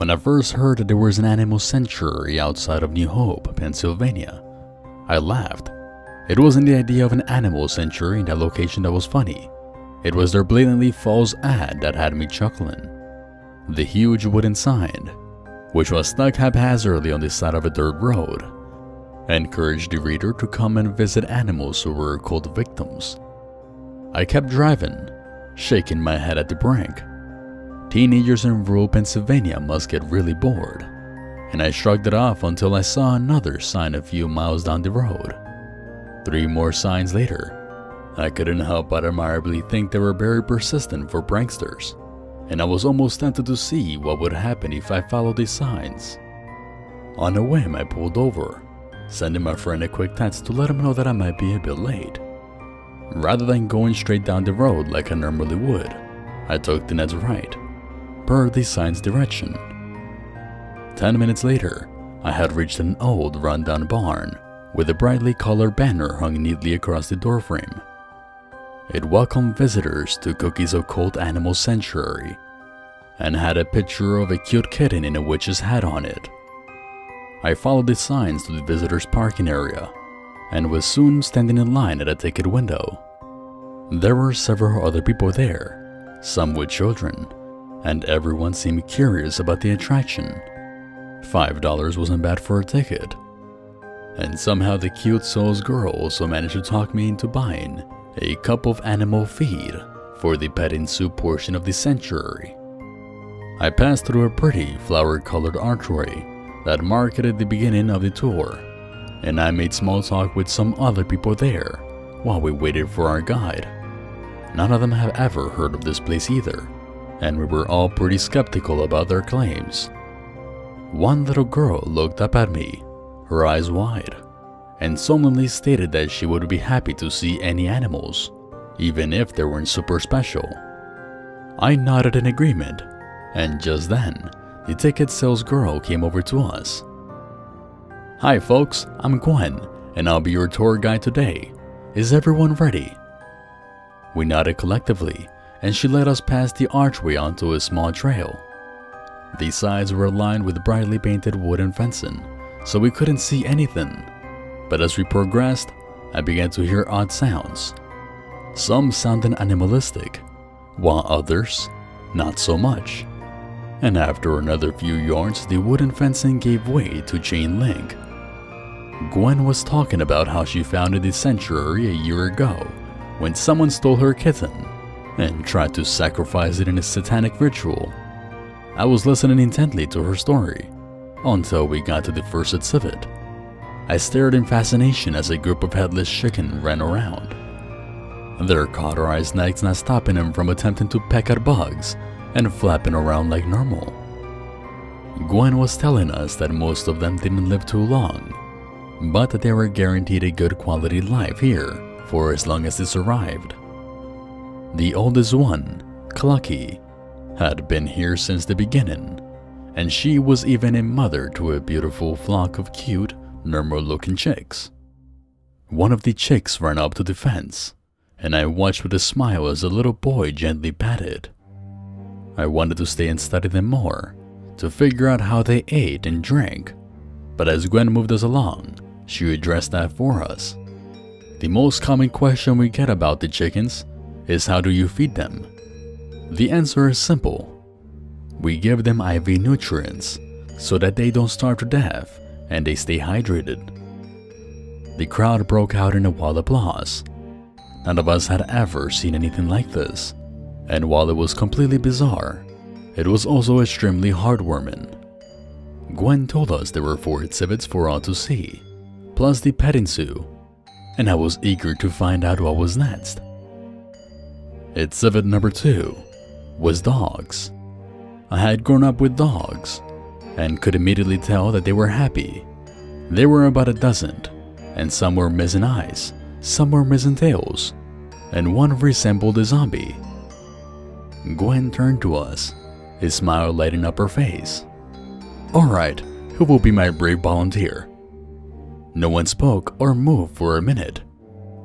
When I first heard that there was an animal sanctuary outside of New Hope, Pennsylvania, I laughed. It wasn't the idea of an animal sanctuary in that location that was funny. It was their blatantly false ad that had me chuckling. The huge wooden sign, which was stuck haphazardly on the side of a dirt road, encouraged the reader to come and visit animals who were occult victims. I kept driving, shaking my head at the prank. Teenagers in rural Pennsylvania must get really bored, and I shrugged it off until I saw another sign a few miles down the road. 3 more signs later, I couldn't help but admirably think they were very persistent for pranksters, and I was almost tempted to see what would happen if I followed these signs. On a whim, I pulled over, sending my friend a quick text to let him know that I might be a bit late. Rather than going straight down the road like I normally would, I took the next right, per the sign's direction. 10 minutes later, I had reached an old rundown barn with a brightly colored banner hung neatly across the doorframe. It welcomed visitors to Kooky's Occult Animal Sanctuary and had a picture of a cute kitten in a witch's hat on it. I followed the signs to the visitors' parking area and was soon standing in line at a ticket window. There were several other people there, some with children, and everyone seemed curious about the attraction. $5 wasn't bad for a ticket. And somehow the cute soul's girl also managed to talk me into buying a cup of animal feed for the petting soup portion of the sanctuary. I passed through a pretty flower-colored archway that marketed the beginning of the tour, and I made small talk with some other people there while we waited for our guide. None of them have ever heard of this place either, and we were all pretty skeptical about their claims. One little girl looked up at me, her eyes wide, and solemnly stated that she would be happy to see any animals, even if they weren't super special. I nodded in agreement, and just then, the ticket sales girl came over to us. "Hi folks, I'm Gwen, and I'll be your tour guide today. Is everyone ready?" We nodded collectively, and she led us past the archway onto a small trail. The sides were lined with brightly painted wooden fencing, so we couldn't see anything. But as we progressed, I began to hear odd sounds. Some sounded animalistic, while others, not so much. And after another few yards, the wooden fencing gave way to chain link. Gwen was talking about how she founded the sanctuary a year ago when someone stole her kitten and tried to sacrifice it in a satanic ritual. I was listening intently to her story until we got to the first exhibit. I stared in fascination as a group of headless chicken ran around, their cauterized necks not stopping them from attempting to peck at bugs and flapping around like normal. Gwen was telling us that most of them didn't live too long, but that they were guaranteed a good quality life here for as long as they survived. The oldest one, Kooky, had been here since the beginning, and she was even a mother to a beautiful flock of cute, normal-looking chicks. One of the chicks ran up to the fence, and I watched with a smile as the little boy gently patted. I wanted to stay and study them more, to figure out how they ate and drank, but as Gwen moved us along, she addressed that for us. The most common question we get about the chickens is how do you feed them? The answer is simple. We give them IV nutrients so that they don't starve to death and they stay hydrated. The crowd broke out in a wild applause. None of us had ever seen anything like this, and while it was completely bizarre, it was also extremely heartwarming. Gwen told us there were 4 exhibits for all to see, plus the petting zoo, and I was eager to find out what was next. Exhibit number 2 was dogs. I had grown up with dogs and could immediately tell that they were happy. There were about a dozen, and some were missing eyes, some were missing tails, and one resembled a zombie. Gwen turned to us, a smile lighting up her face. "Alright, who will be my brave volunteer?" No one spoke or moved for a minute,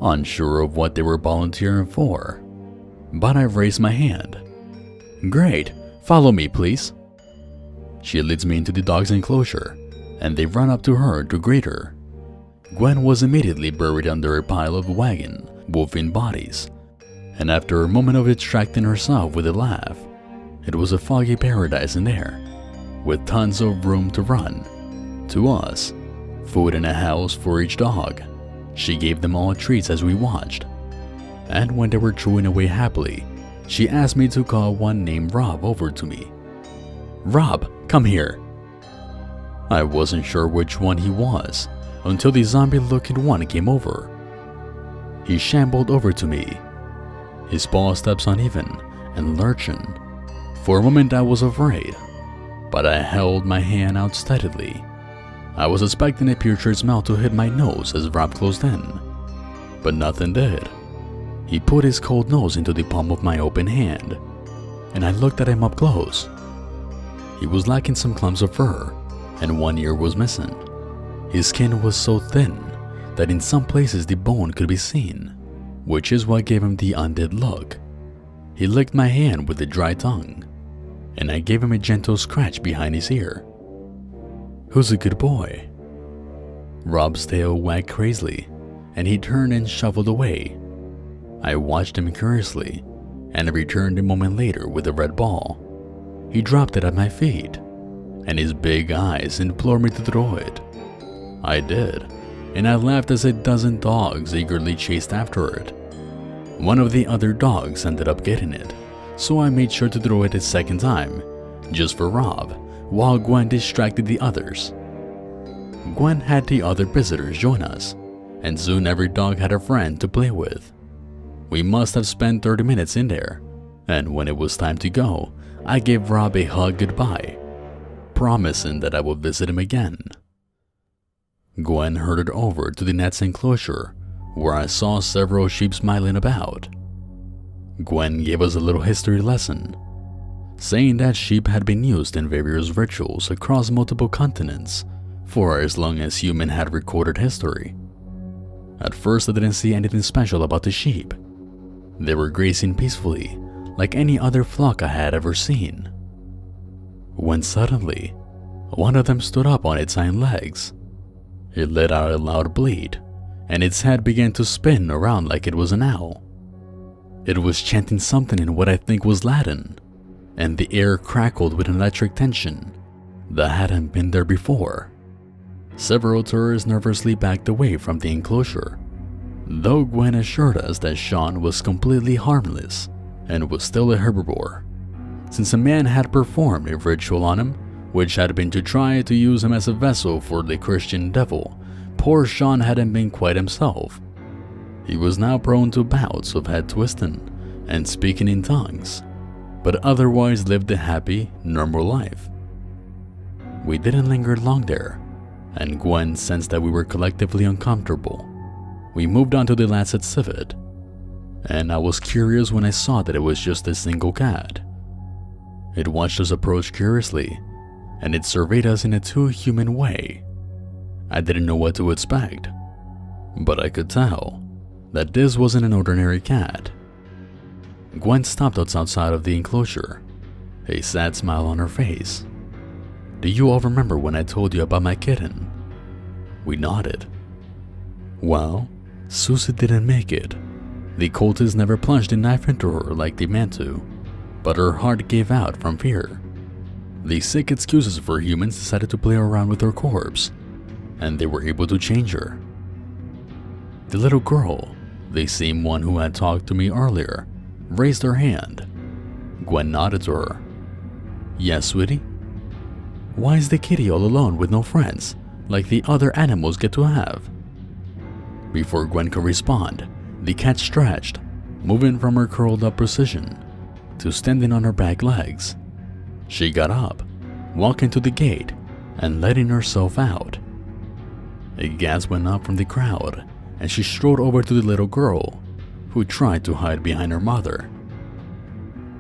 unsure of what they were volunteering for, but I raised my hand. "Great, follow me please." She leads me into the dog's enclosure, and they run up to her to greet her. Gwen was immediately buried under a pile of wagon, wolfing bodies, and after a moment of distracting herself with a laugh, it was a foggy paradise in there, with tons of room to run. To us, food and a house for each dog. She gave them all treats as we watched, and when they were chewing away happily, she asked me to call one named Rob over to me. "Rob, come here." I wasn't sure which one he was until the zombie-looking one came over. He shambled over to me, his paw steps uneven and lurching. For a moment I was afraid, but I held my hand out steadily. I was expecting a putrid smell to hit my nose as Rob closed in, but nothing did. He put his cold nose into the palm of my open hand, and I looked at him up close. He was lacking some clumps of fur, and one ear was missing. His skin was so thin that in some places the bone could be seen, which is what gave him the undead look. He licked my hand with a dry tongue, and I gave him a gentle scratch behind his ear. "Who's a good boy?" Rob's tail wagged crazily, and he turned and shuffled away. I watched him curiously, and returned a moment later with a red ball. He dropped it at my feet, and his big eyes implored me to throw it. I did, and I laughed as a dozen dogs eagerly chased after it. One of the other dogs ended up getting it, so I made sure to throw it a second time, just for Rob, while Gwen distracted the others. Gwen had the other visitors join us, and soon every dog had a friend to play with. We must have spent 30 minutes in there, and when it was time to go, I gave Rob a hug goodbye, promising that I would visit him again. Gwen herded over to the net's enclosure, where I saw several sheep smiling about. Gwen gave us a little history lesson, saying that sheep had been used in various rituals across multiple continents for as long as humans had recorded history. At first I didn't see anything special about the sheep. They were grazing peacefully, like any other flock I had ever seen. When suddenly, one of them stood up on its hind legs. It let out a loud bleat, and its head began to spin around like it was an owl. It was chanting something in what I think was Latin, and the air crackled with an electric tension that hadn't been there before. Several tourists nervously backed away from the enclosure, though Gwen assured us that Sean was completely harmless and was still a herbivore, since a man had performed a ritual on him, which had been to try to use him as a vessel for the Christian devil. Poor Sean hadn't been quite himself. He was now prone to bouts of head twisting and speaking in tongues, but otherwise lived a happy, normal life. We didn't linger long there, and Gwen sensed that we were collectively uncomfortable. We moved on to the Lancet Civet, and I was curious when I saw that it was just a single cat. It watched us approach curiously, and it surveyed us in a too human way. I didn't know what to expect, but I could tell that this wasn't an ordinary cat. Gwen stopped us outside of the enclosure, a sad smile on her face. "Do you all remember when I told you about my kitten?" We nodded. "Well, Susie didn't make it. The cultists never plunged a knife into her like they meant to, but her heart gave out from fear. The sick excuses for humans decided to play around with her corpse, and they were able to change her. The little girl, the same one who had talked to me earlier, raised her hand. Gwen nodded to her. "Yes, sweetie? Why is the kitty all alone with no friends, like the other animals get to have?" Before Gwen could respond, the cat stretched, moving from her curled up position to standing on her back legs. She got up, walking to the gate, and letting herself out. A gasp went up from the crowd, and she strode over to the little girl, who tried to hide behind her mother.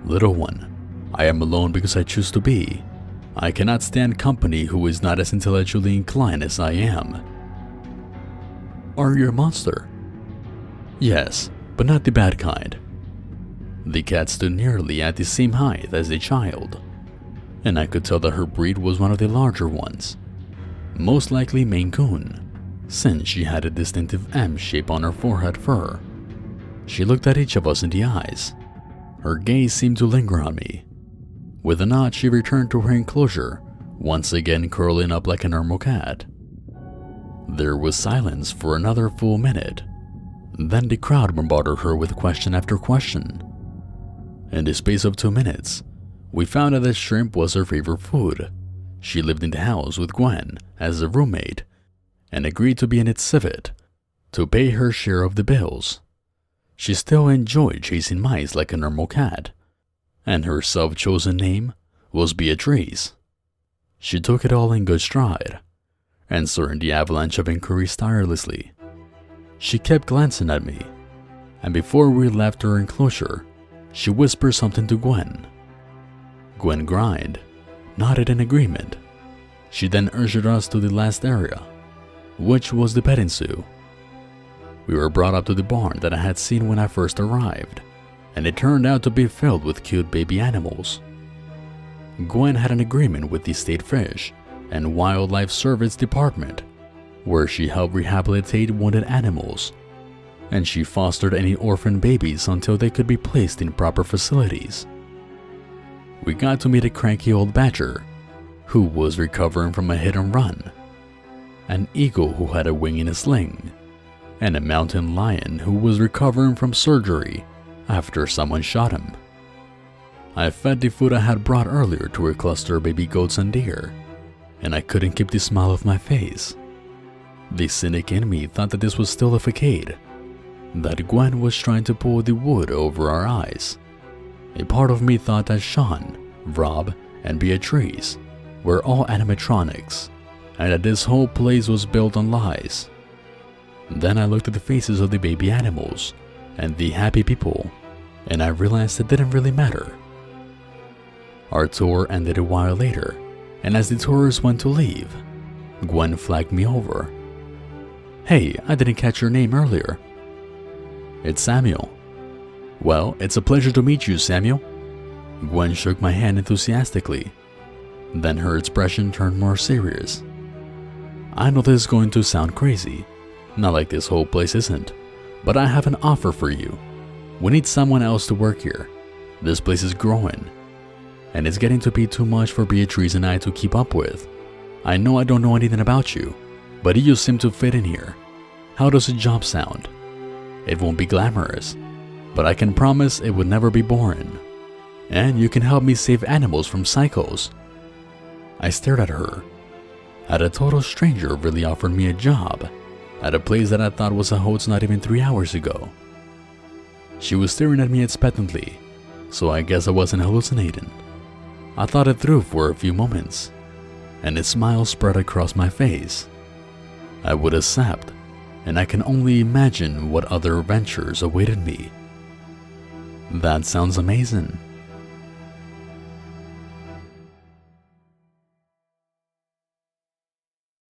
"Little one, I am alone because I choose to be. I cannot stand company who is not as intellectually inclined as I am." "Are you a monster?" "Yes, but not the bad kind." The cat stood nearly at the same height as the child. and I could tell that her breed was one of the larger ones, most likely Maine Coon, since she had a distinctive M shape on her forehead fur. She looked at each of us in the eyes. Her gaze seemed to linger on me. With a nod, she returned to her enclosure, once again curling up like a normal cat. There was silence for another full minute. Then the crowd bombarded her with question after question. In the space of 2 minutes, we found out that shrimp was her favorite food. She lived in the house with Gwen as a roommate and agreed to be in its civet to pay her share of the bills. She still enjoyed chasing mice like a normal cat, and her self-chosen name was Beatrice. She took it all in good stride, answering the avalanche of inquiries tirelessly. She kept glancing at me, and before we left her enclosure, she whispered something to Gwen. Gwen grinned, nodded in agreement. She then ushered us to the last area, which was the petting zoo. We were brought up to the barn that I had seen when I first arrived, and it turned out to be filled with cute baby animals. Gwen had an agreement with the state fish and wildlife service department, where she helped rehabilitate wounded animals, and she fostered any orphan babies until they could be placed in proper facilities. We got to meet a cranky old badger who was recovering from a hit and run, an eagle who had a wing in a sling, and a mountain lion who was recovering from surgery after someone shot him. I fed the food I had brought earlier to a cluster of baby goats and deer, and I couldn't keep the smile off my face. The cynic in me thought that this was still a facade, that Gwen was trying to pull the wood over our eyes. A part of me thought that Sean, Rob, and Beatrice were all animatronics, and that this whole place was built on lies. Then I looked at the faces of the baby animals and the happy people, and I realized it didn't really matter. Our tour ended a while later, and as the tourists went to leave, Gwen flagged me over. "Hey, I didn't catch your name earlier." "It's Samuel." "Well, it's a pleasure to meet you, Samuel." Gwen shook my hand enthusiastically. Then her expression turned more serious. "I know this is going to sound crazy, not like this whole place isn't, but I have an offer for you. We need someone else to work here. This place is growing, and it's getting to be too much for Beatrice and I to keep up with. I know I don't know anything about you, but you seem to fit in here. How does the job sound? It won't be glamorous, but I can promise it would never be boring. And you can help me save animals from psychos." I stared at her. Had a total stranger really offered me a job at a place that I thought was a host not even 3 hours ago? She was staring at me expectantly, so I guess I wasn't hallucinating. I thought it through for a few moments, and a smile spread across my face. I would accept, and I can only imagine what other adventures awaited me. "That sounds amazing,"